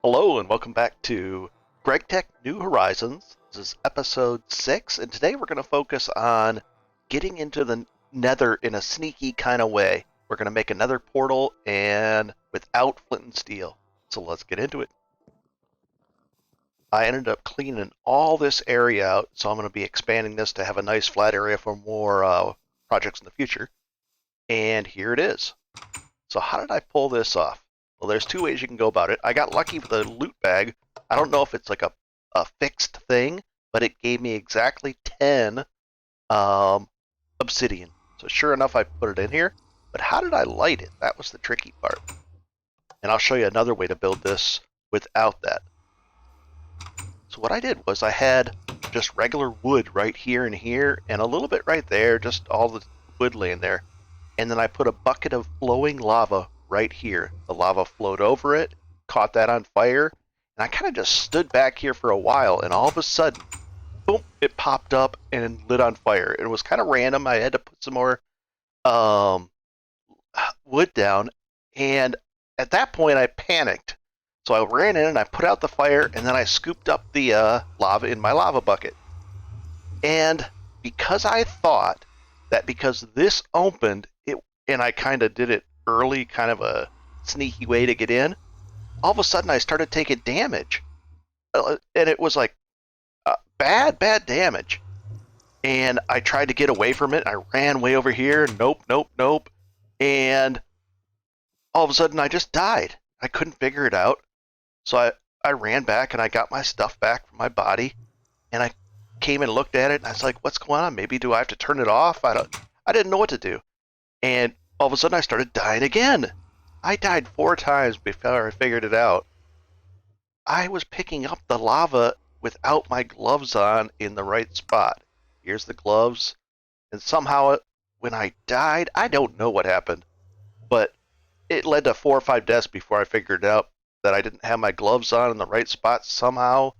Hello and welcome back to GregTech New Horizons. This is episode 6, and today we're going to focus on getting into the Nether in a sneaky kind of way. We're going to make another portal and without flint and steel. So let's get into it. I ended up cleaning all this area out, so I'm going to be expanding this to have a nice flat area for more projects in the future. And here it is. So how did I pull this off? Well, there's two ways you can go about it. I got lucky with the loot bag. I don't know if it's like a fixed thing, but it gave me exactly 10 obsidian. So sure enough, I put it in here. But how did I light it? That was the tricky part. And I'll show you another way to build this without that. So what I did was I had just regular wood right here and here, and a little bit right there, just all the wood laying there. And then I put a bucket of flowing lava right here. The lava flowed over it, caught that on fire, and I kind of just stood back here for a while, and all of a sudden, boom, it popped up and lit on fire. It was kind of random. I had to put some more wood down, and at that point I panicked. So I ran in and I put out the fire, and then I scooped up the lava in my lava bucket. And because I thought that because this opened, and I kind of did it early, kind of a sneaky way to get in, all of a sudden I started taking damage. And it was like bad damage. And I tried to get away from it. I ran way over here. Nope. And all of a sudden I just died. I couldn't figure it out. So I ran back and I got my stuff back from my body. And I came and looked at it and I was like, what's going on? Maybe do I have to turn it off? I didn't know what to do. And all of a sudden I started dying again. I died 4 times before I figured it out. I was picking up the lava without my gloves on in the right spot. Here's the gloves. And somehow when I died, I don't know what happened, but it led to 4 or 5 deaths before I figured out that I didn't have my gloves on in the right spot somehow.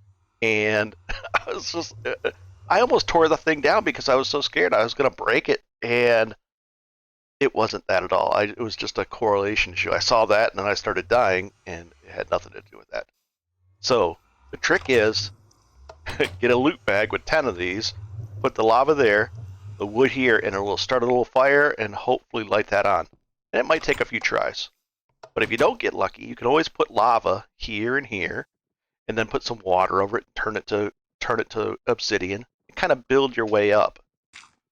And I almost tore the thing down because I was so scared I was going to break it, and it wasn't that at all. It was just a correlation issue. I saw that and then I started dying, and it had nothing to do with that. So the trick is get a loot bag with 10 of these, put the lava there, the wood here, and it will start a little fire and hopefully light that on. And it might take a few tries. But if you don't get lucky, you can always put lava here and here, and then put some water over it and turn it to obsidian, and kind of build your way up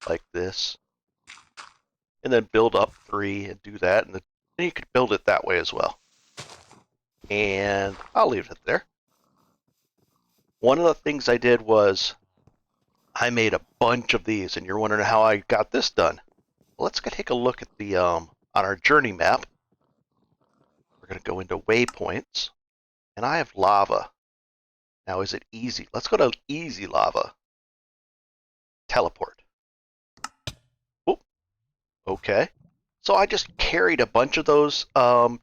like this. And then build up 3 and do that, and then you could build it that way as well. And I'll leave it there. One of the things I did was I made a bunch of these, and you're wondering how I got this done. Well, let's go take a look at the on our journey map. We're going to go into waypoints, and I have lava. Now, is it easy? Let's go to easy lava. Teleport. Oh, okay. So I just carried a bunch of those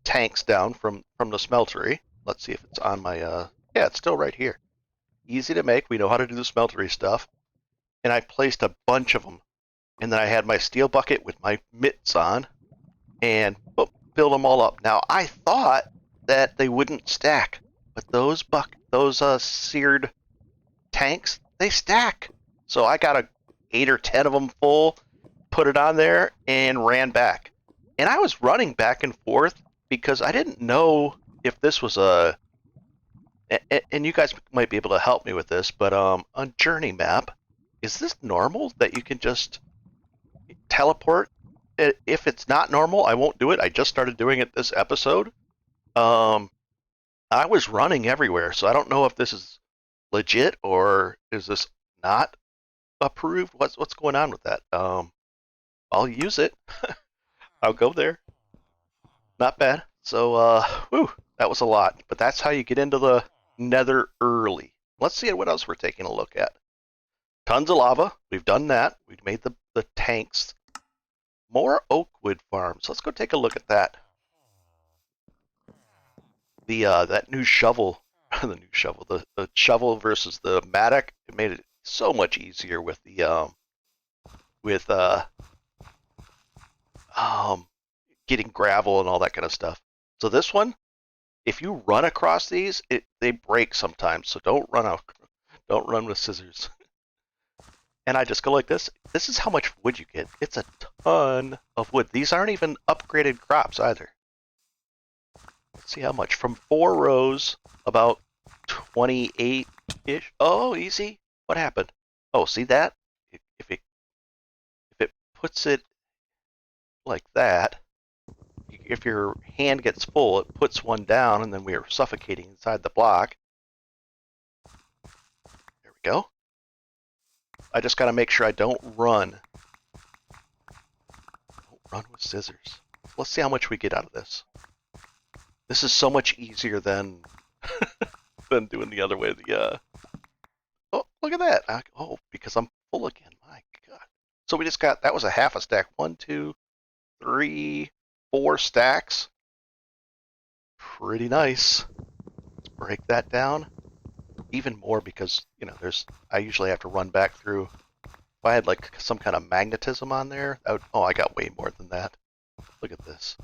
tanks down from the smeltery. Let's see if it's on my, yeah, it's still right here. Easy to make. We know how to do the smeltery stuff. And I placed a bunch of them. And then I had my steel bucket with my mitts on and build them all up. Now, I thought that they wouldn't stack, but those seared tanks, they stack. So I got 8 or 10 of them full, put it on there, and ran back. And I was running back and forth because I didn't know if this was and you guys might be able to help me with this, but on journey map, is this normal that you can just teleport? If it's not normal, I won't do it. I just started doing it this episode. I was running everywhere, so I don't know if this is legit or is this not approved. What's going on with that? I'll use it. I'll go there. Not bad. So, that was a lot. But that's how you get into the Nether early. Let's see what else we're taking a look at. Tons of lava. We've done that. We've made the tanks. More oak wood farms. Let's go take a look at that. The that new shovel, the shovel versus the mattock. It made it so much easier with the getting gravel and all that kind of stuff. So this one, if you run across these, they break sometimes. So don't run out. Don't run with scissors. And I just go like this. This is how much wood you get. It's a ton of wood. These aren't even upgraded crops either. Let's see how much. From 4 rows, about 28-ish. Oh, easy. What happened? Oh, see that? If it puts it like that, if your hand gets full, it puts one down, and then we are suffocating inside the block. There we go. I just got to make sure I don't run. Don't run with scissors. Let's see how much we get out of this. This is so much easier than than doing the other way. Oh, look at that. Oh, because I'm full again. My God. So we just got, that was a half a stack. 1, 2, 3, 4 stacks. Pretty nice. Let's break that down. Even more because, I usually have to run back through. If I had like some kind of magnetism on there, oh, I got way more than that. Look at this.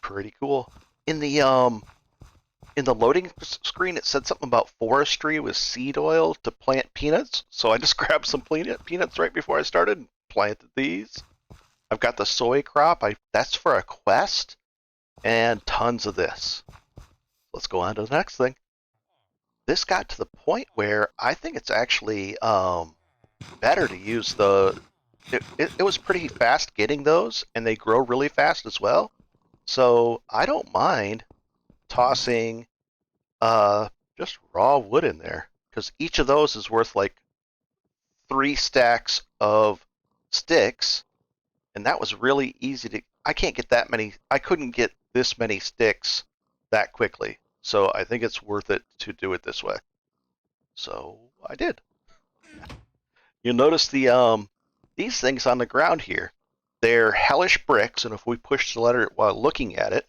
Pretty cool. In the loading screen, it said something about forestry with seed oil to plant peanuts. So I just grabbed some peanuts right before I started and planted these. I've got the soy crop. That's for a quest, and tons of this. Let's go on to the next thing. This got to the point where I think it's actually better to use it was pretty fast getting those, and they grow really fast as well. So I don't mind tossing just raw wood in there, because each of those is worth like 3 stacks of sticks, and that was really easy to. I can't get that many. I couldn't get this many sticks that quickly, so I think it's worth it to do it this way. So I did. You'll notice these things on the ground here. They're hellish bricks, and if we push the letter while looking at it,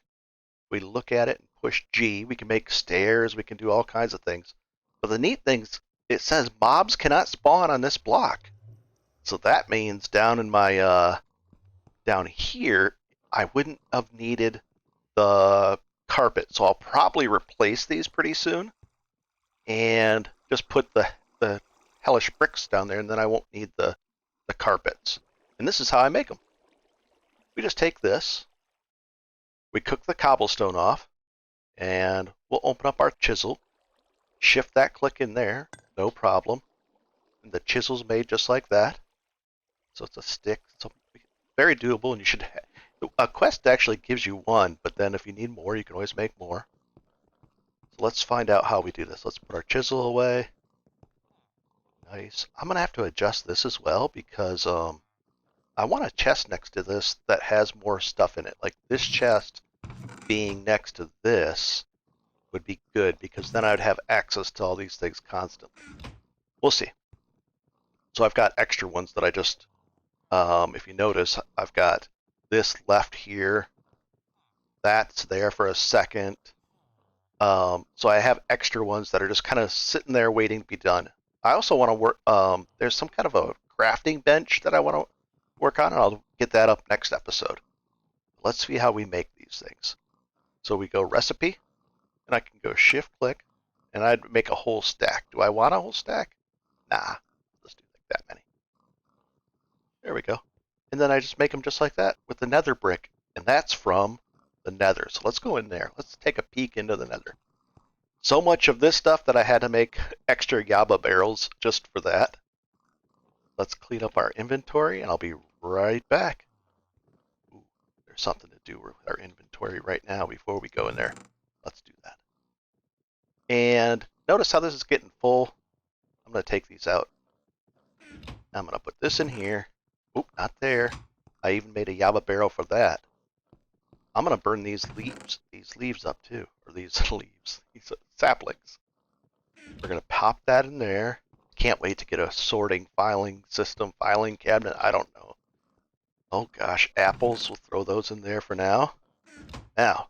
we look at it and push G, we can make stairs, we can do all kinds of things. But the neat things, it says mobs cannot spawn on this block. So that means down in my down here, I wouldn't have needed the carpet. So I'll probably replace these pretty soon and just put the hellish bricks down there, and then I won't need the carpets. And this is how I make them. We just take this, we cook the cobblestone off, and we'll open up our chisel, shift that click in there, no problem. And the chisel's made just like that. So it's a stick. It's very doable, and you should. A quest actually gives you one, but then if you need more, you can always make more. So let's find out how we do this. Let's put our chisel away. Nice. I'm gonna have to adjust this as well because I want a chest next to this that has more stuff in it. Like this chest being next to this would be good because then I'd have access to all these things constantly. We'll see. So I've got extra ones that I just, if you notice, I've got this left here. That's there for a second. So I have extra ones that are just kind of sitting there waiting to be done. I also want to work, there's some kind of a crafting bench that I want to work on, and I'll get that up next episode. Let's see how we make these things. So we go recipe, and I can go shift click, and I'd make a whole stack. Do I want a whole stack? Nah, let's do like that many. There we go. And then I just make them just like that with the nether brick, and that's from the nether. So let's go in there. Let's take a peek into the nether. So much of this stuff that I had to make extra Yaba barrels just for that. Let's clean up our inventory, and I'll be right back. Ooh, there's something to do with our inventory right now before we go in there. Let's do that. And notice how this is getting full. I'm going to take these out. I'm going to put this in here. Oop, not there. I even made a Yaba barrel for that. I'm going to burn these leaves up too. Or these leaves, these saplings. We're going to pop that in there. Can't wait to get a sorting, filing system, filing cabinet. I don't know. Oh gosh, apples. We'll throw those in there for now. Now,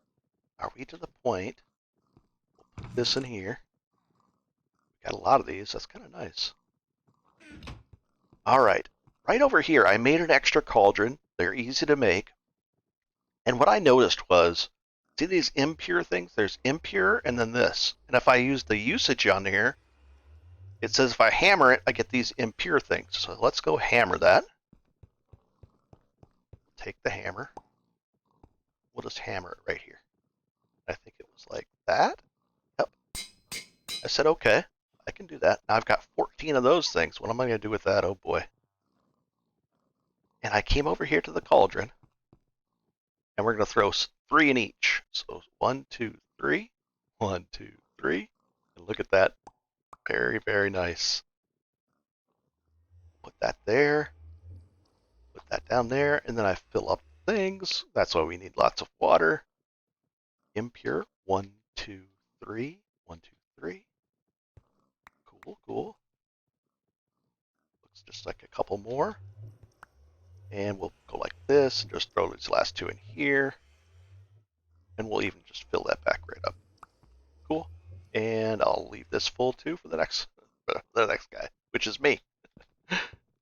are we to the point? We'll put this in here. Got a lot of these. That's kind of nice. All right. Right over here, I made an extra cauldron. They're easy to make. And what I noticed was See these impure things? There's impure and then this. And if I use the usage on here, it says if I hammer it, I get these impure things. So let's go hammer that. Take the hammer. We'll just hammer it right here. I think it was like that. Yep. I said, okay, I can do that. Now I've got 14 of those things. What am I going to do with that? Oh boy. And I came over here to the cauldron, and we're going to throw 3 in each. So 1, 2, 3. 1, 2, 3. And look at that. Very, very nice. Put that there. Put that down there. And then I fill up things. That's why we need lots of water. Impure. 1, 2, 3. 1, 2, 3. Cool, cool. Looks just like a couple more. And we'll go like this and just throw these last 2 in here. And we'll even just fill that back right up. Cool. And I'll leave this full too for the next guy, which is me.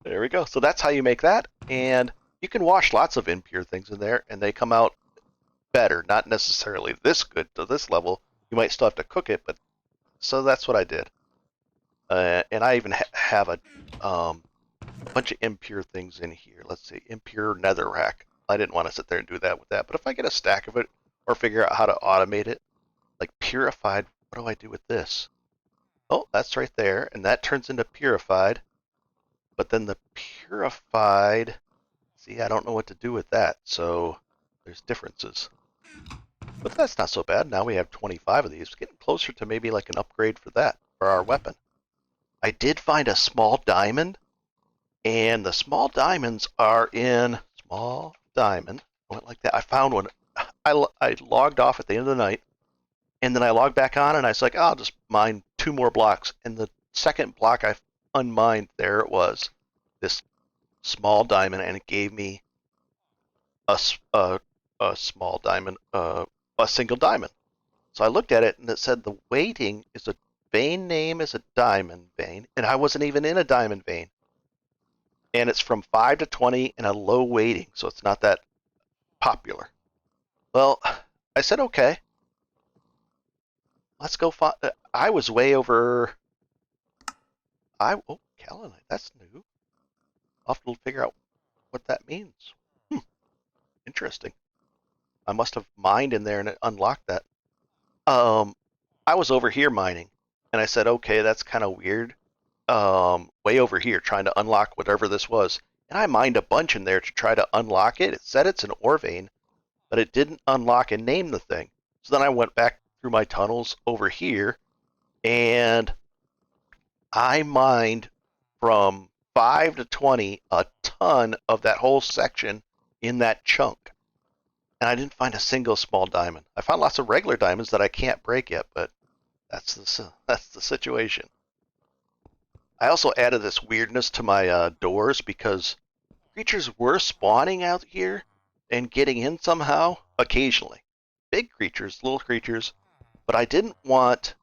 There we go. So that's how you make that. And you can wash lots of impure things in there and they come out better. Not necessarily this good to this level. You might still have to cook it, but so that's what I did. And I even have a bunch of impure things in here. Let's see, impure netherrack. I didn't want to sit there and do that with that, but if I get a stack of it or figure out how to automate it, like purified, what do I do with this? Oh, that's right there, and that turns into purified. But then the purified, see, I don't know what to do with that, so there's differences. But that's not so bad. Now we have 25 of these. Getting closer to maybe like an upgrade for that, for our weapon. I did find a small diamond, and the small diamonds are in small diamond. I went like that. I found one. I logged off at the end of the night, and then I logged back on, and I was like, oh, I'll just mine 2 more blocks. And the second block I unmined, there it was, this small diamond, and it gave me a small diamond, a single diamond. So I looked at it, and it said the weighting is a vein name is a diamond vein, and I wasn't even in a diamond vein. And it's from 5 to 20 and a low weighting, so it's not that popular. Well, I said, okay, let's go find. I was way over. Oh, kaolinite, that's new. I'll have to figure out what that means. Interesting. I must have mined in there and it unlocked that. I was over here mining, and I said, okay, that's kind of weird. Way over here trying to unlock whatever this was. And I mined a bunch in there to try to unlock it. It said it's an ore vein, but it didn't unlock and name the thing. So then I went back through my tunnels over here, and I mined from 5 to 20 a ton of that whole section in that chunk. And I didn't find a single small diamond. I found lots of regular diamonds that I can't break yet, but that's the situation. I also added this weirdness to my doors because creatures were spawning out here and getting in somehow occasionally. Big creatures, little creatures, but I didn't want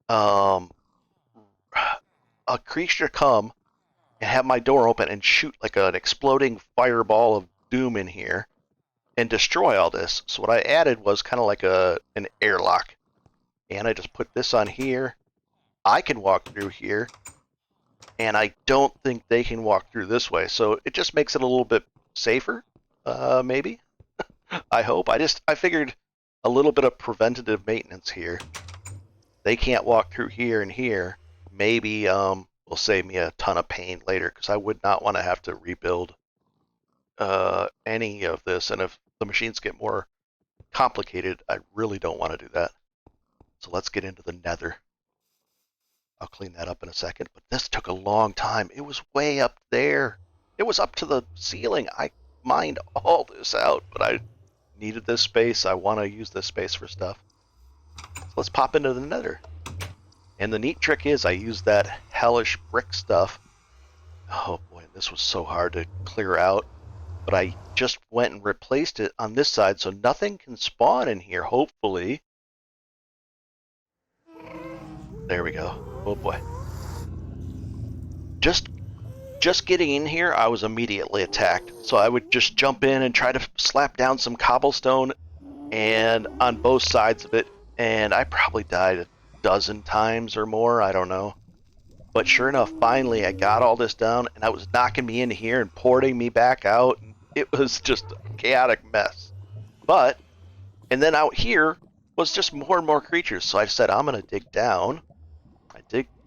a creature to come and have my door open and shoot like an exploding fireball of doom in here and destroy all this. So what I added was kind of like an airlock. And I just put this on here. I can walk through here, and I don't think they can walk through this way. So it just makes it a little bit safer, maybe. I hope. I figured a little bit of preventative maintenance here. They can't walk through here and here. Maybe will save me a ton of pain later, because I would not want to have to rebuild any of this. And if the machines get more complicated, I really don't want to do that. So let's get into the nether. I'll clean that up in a second, but this took a long time. It was way up there. It was up to the ceiling. I mined all this out, but I needed this space. I want to use this space for stuff. So let's pop into the nether. And the neat trick is I use that hellish brick stuff. Oh boy, this was so hard to clear out. But I just went and replaced it on this side, so nothing can spawn in here, hopefully. There we go. Oh boy. Just getting in here, I was immediately attacked. So I would just jump in and try to slap down some cobblestone, and on both sides of it, and I probably died a dozen times or more, I don't know. But sure enough, finally I got all this down, and I was knocking me in here and porting me back out, and it was just a chaotic mess. But, and then out here was just more and more creatures, so I said, I'm going to dig down.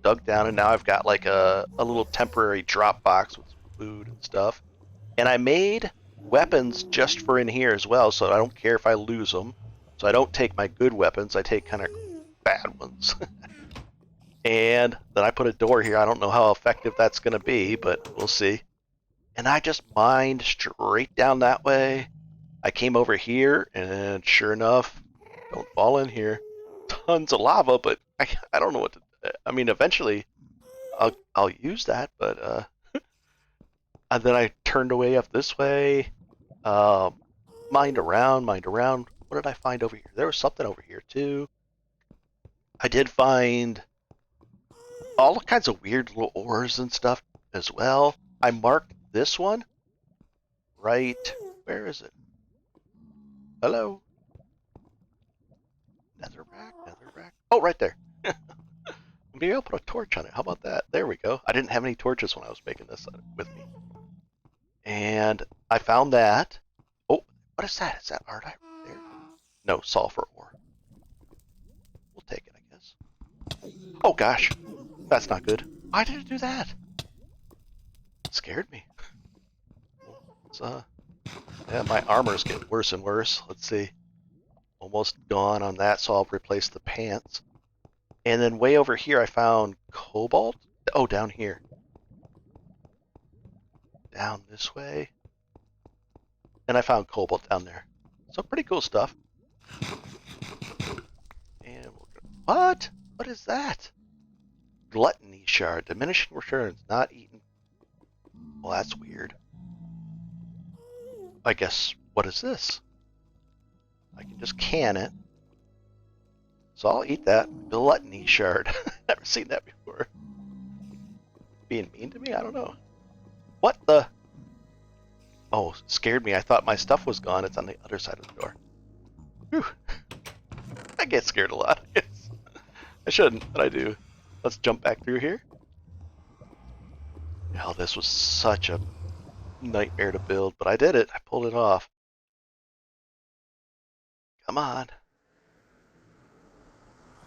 Dug down, and now I've got like a little temporary drop box with some food and stuff. And I made weapons just for in here as well, so I don't care if I lose them. So I don't take my good weapons, I take kind of bad ones. And then I put a door here. I don't know how effective that's going to be, but we'll see. And I just mined straight down that way. I came over here, and sure enough, don't fall in here. Tons of lava, but I don't know what to. I mean, eventually I'll use that, but and then I turned away up this way. Um, mined around, mined around. What did I find over here? There was something over here too. I did find all kinds of weird little ores and stuff as well. I marked this one right. Where is it? Hello? Netherrack? Netherrack? Oh, right there. Maybe I'll put a torch on it. How about that? There we go. I didn't have any torches when I was making this with me. And I found that. Oh, what is that? Is that art right there? No, sulfur ore. We'll take it, I guess. Oh gosh, that's not good. Why did it do that? It scared me. It's, yeah, my armor's getting worse and worse. Let's see. Almost gone on that, so I'll replace the pants. And then way over here, I found cobalt. Oh, down here. Down this way. And I found cobalt down there. So pretty cool stuff. And what? What is that? Gluttony shard. Diminishing returns. Not eaten. Well, that's weird. I guess, what is this? I can just can it. So I'll eat that. Gluttony shard. Never seen that before. Being mean to me? I don't know. What the? Oh, scared me. I thought my stuff was gone. It's on the other side of the door. Whew. I get scared a lot. I shouldn't, but I do. Let's jump back through here. Oh, this was such a nightmare to build, but I did it. I pulled it off. Come on.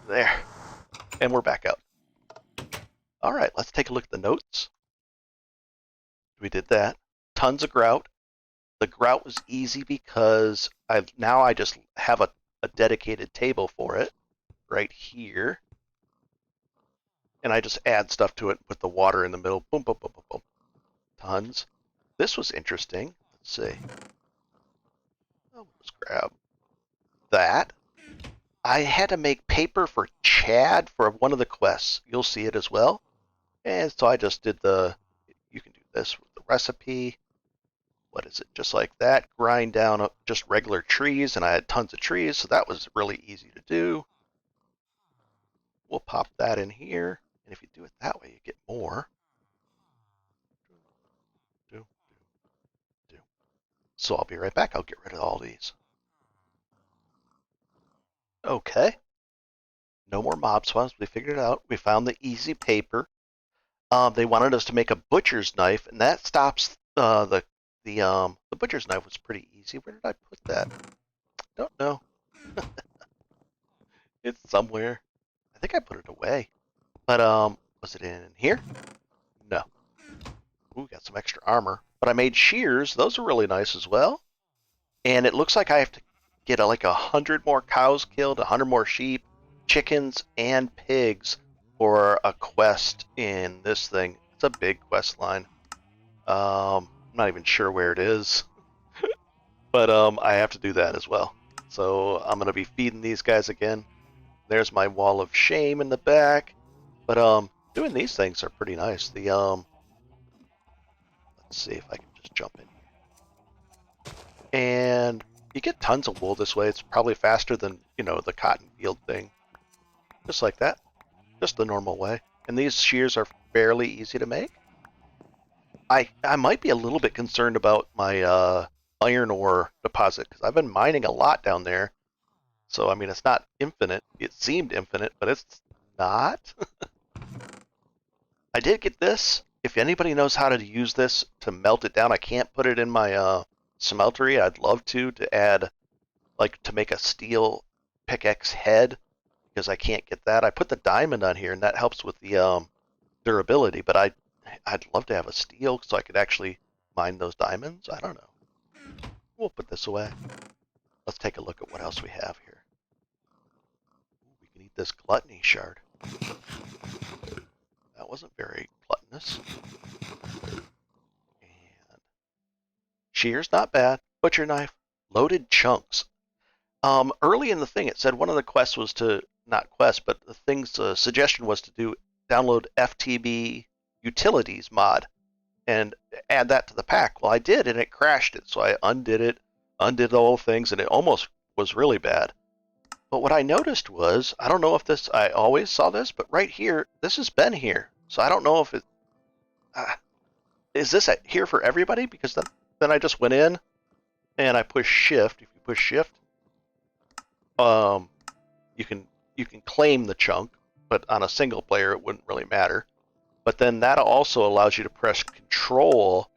There. And we're back out. All right, let's take a look at the notes. We did that. Tons of grout. The grout was easy because I just have a dedicated table for it right here. And I just add stuff to it with the water in the middle. Boom, boom, boom, boom, boom. Tons. This was interesting. Let's see. Oh, let's grab that. I had to make paper for Chad for one of the quests. You'll see it as well. And so I just did you can do this with the recipe. What is it? Just like that. Grind down just regular trees, and I had tons of trees, so that was really easy to do. We'll pop that in here, and if you do it that way, you get more. So I'll be right back. I'll get rid of all these. Okay. No more mob spawns. We figured it out. We found the easy paper. They wanted us to make a butcher's knife, and that stops the butcher's knife was pretty easy. Where did I put that? Don't know. It's somewhere. I think I put it away. But was it in here? No. Ooh, got some extra armor. But I made shears. Those are really nice as well. And it looks like I have to get like 100 more cows killed, 100 more sheep, chickens, and pigs for a quest in this thing. It's a big quest line. I'm not even sure where it is, but I have to do that as well. So I'm gonna be feeding these guys again. There's my wall of shame in the back, but doing these things are pretty nice. Let's see if I can just jump in here. And you get tons of wool this way. It's probably faster than, the cotton field thing. Just like that. Just the normal way. And these shears are fairly easy to make. I might be a little bit concerned about my iron ore deposit, because I've been mining a lot down there, So, I mean, it's not infinite. It seemed infinite, but it's not. I did get this. If anybody knows how to use this to melt it down, I can't put it in my smeltery. I'd love to add, like, to make a steel pickaxe head, because I can't get that. I put the diamond on here, and that helps with the durability, but I'd love to have a steel so I could actually mine those diamonds. I don't know. We'll put this away. Let's take a look at what else we have here. Ooh, we can eat this gluttony shard. That wasn't very gluttonous. And shears, not bad. Butcher knife. Loaded chunks. Early in the thing, it said one of the quests was to, not quest, but the thing's suggestion was to download FTB utilities mod and add that to the pack. Well, I did, and it crashed it. So I undid it, undid the whole things, and it almost was really bad. But what I noticed was, I don't know if this, I always saw this, but right here, this has been here. So I don't know if it, is this here for everybody? Because then I just went in and I pushed shift. If you push shift, um, you can claim the chunk, but on a single player it wouldn't really matter. But then that also allows you to press control,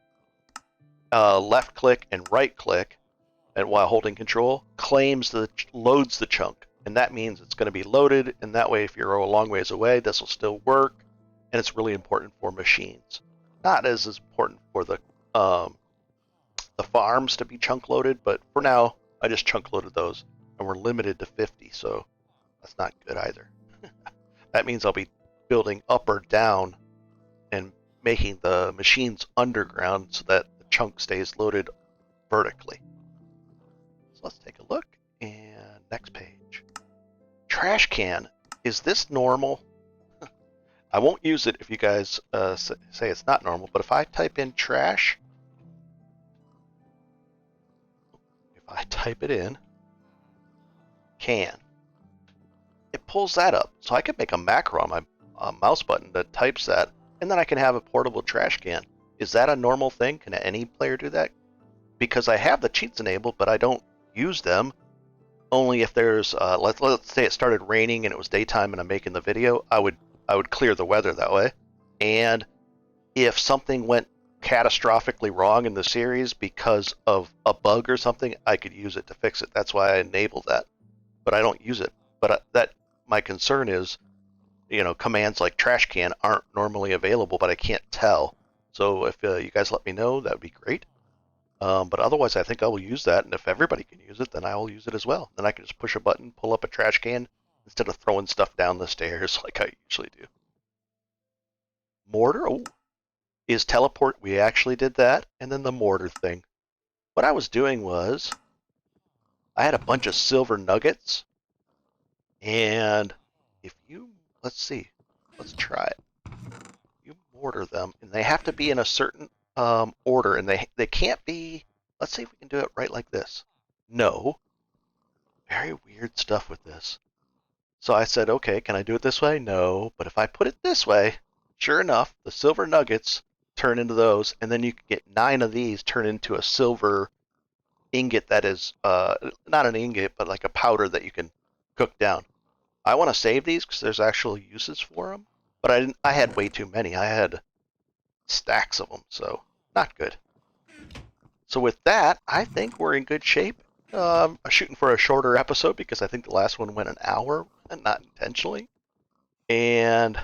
left click and right click, and while holding control, loads the chunk. And that means it's going to be loaded, and that way if you're a long ways away, this will still work, and it's really important for machines. Not as important for the farms to be chunk loaded, but for now, I just chunk loaded those, and we're limited to 50, so that's not good either. That means I'll be building up or down and making the machines underground so that the chunk stays loaded vertically. So let's take a look, and next page. Trash can. Is this normal? I won't use it if you guys say it's not normal, but if I type in trash, if I type it in, can, it pulls that up. So I could make a macro on my mouse button that types that, and then I can have a portable trash can. Is that a normal thing? Can any player do that? Because I have the cheats enabled, but I don't use them. Only if there's, let's say it started raining and it was daytime and I'm making the video, I would clear the weather that way. And if something went catastrophically wrong in the series because of a bug or something, I could use it to fix it. That's why I enabled that. But I don't use it. But that my concern is, commands like trash can aren't normally available, but I can't tell. So if you guys let me know, that would be great. But otherwise, I think I will use that, and if everybody can use it, then I will use it as well. Then I can just push a button, pull up a trash can, instead of throwing stuff down the stairs like I usually do. Mortar, is teleport. We actually did that, and then the mortar thing. What I was doing was, I had a bunch of silver nuggets, and if you, let's see, let's try it. You mortar them, and they have to be in a certain order, and they can't be, let's see if we can do it right like this. No. Very weird stuff with this. So I said, okay, can I do it this way? No. But if I put it this way, sure enough, the silver nuggets turn into those, and then you can get 9 of these turn into a silver ingot that is, not an ingot, but like a powder that you can cook down. I want to save these because there's actual uses for them, but I had way too many. I had stacks of them, so not good. So with that, I think we're in good shape. Shooting for a shorter episode because I think the last one went an hour, and not intentionally. And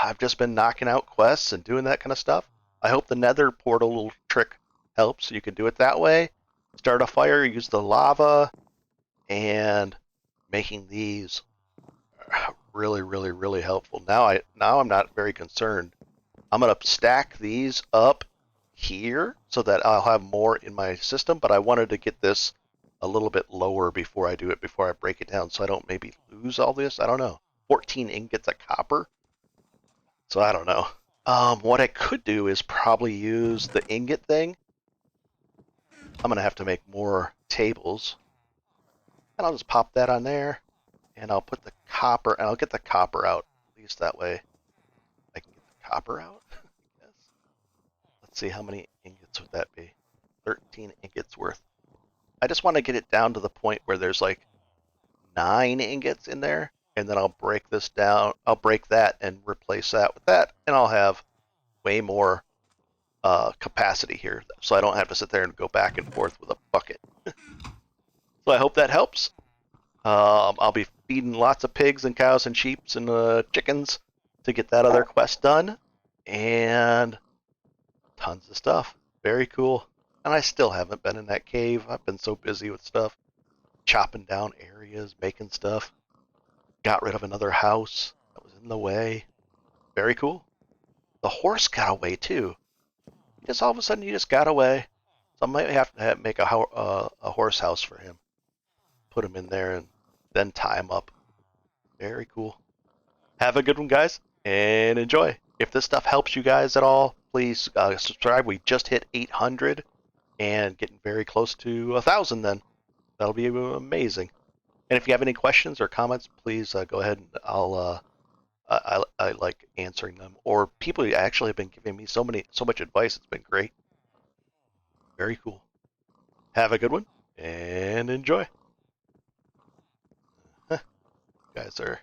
I've just been knocking out quests and doing that kind of stuff. I hope the Nether portal trick helps. You can do it that way. Start a fire, use the lava, and making these really, really, really helpful. Now I'm not very concerned. I'm gonna stack these up here so that I'll have more in my system, but I wanted to get this a little bit lower before I do it, before I break it down, so I don't maybe lose all this. I don't know. 14 ingots of copper, so I don't know. What I could do is probably use the ingot thing. I'm gonna have to make more tables, and I'll just pop that on there, and I'll put the copper, and I'll get the copper out, at least that way I can get the copper out. Yes. Let's see, how many ingots would that be? 13 ingots worth. I just want to get it down to the point where there's like 9 ingots in there, and then I'll break this down. I'll break that and replace that with that, and I'll have way more capacity here, so I don't have to sit there and go back and forth with a bucket. So I hope that helps. I'll be feeding lots of pigs and cows and sheep and chickens to get that other quest done, and tons of stuff. Very cool. And I still haven't been in that cave. I've been so busy with stuff, chopping down areas, making stuff. Got rid of another house that was in the way. Very cool. The horse got away too. Just all of a sudden, he just got away. So I might have to make a horse house for him. Put him in there and then tie him up. Very cool. Have a good one, guys, and enjoy. If this stuff helps you guys at all, please subscribe. We just hit 800 and getting very close to 1,000 then. That'll be amazing. And if you have any questions or comments, please go ahead and I like answering them. Or people actually have been giving me so much advice. It's been great. Very cool. Have a good one and enjoy. Guys are